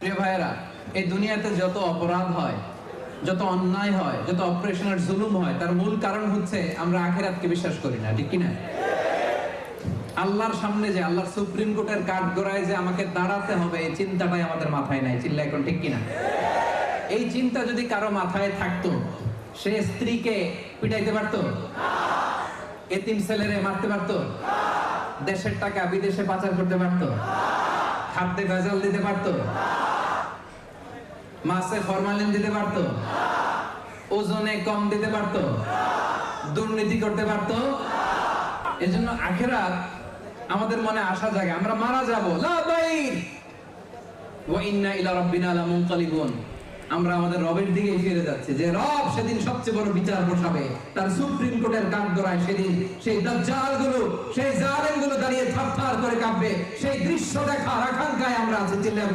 প্রিয় ভাইয়েরা, এই দুনিয়াতে যত অপরাধ হয়, যত অন্যায় হয়, যত অপারেশন আর জুলুম হয়, তার মূল কারণ হচ্ছে আমরা আখিরাতকে বিশ্বাস করি না। ঠিক কি না? আল্লাহর সামনে যে আল্লাহর সুপ্রিম কোর্টের কাঠগড়ায় যে আমাকে দাঁড়াতে হবে, এই চিন্তাটাই আমাদের মাথায় নাই। চিল্লা এখন ঠিক কি না? এই চিন্তা যদি কারো মাথায় থাকতো, সে স্ত্রীকে পিটাইতে পারতো? এতিম ছেলেরে মারতে পারতো? দেশের টাকা বিদেশে পাচার করতে পারতো? খাদ্যে ভেজাল দিতে পারতো? মাছে ফরমালিন দিতে পারতো? ওজনে কম দিতে পারতো? দুর্নীতি করতে পারতো? এজন্য আখিরাত আমাদের মনে আশা জাগে, আমরা মারা যাব, লা দাইর ওয়া ইন্না ইলা রাব্বিনা লামুনকালিবুন। আমরা আমাদের রবের দিকে ফিরে যাচ্ছি, যে রব সেদিন সবচেয়ে বড় বিচার বসাবে তার সুপ্রিম কোর্টের কাঠগড়ায়। সেদিন সেই দাজ্জালগুলো, সেই জালেমগুলো দাঁড়িয়ে থারথার করে কাঁপবে। সেই দৃশ্য দেখার আকাঙ্ক্ষায় আমরা আছি। চিল্লায়ে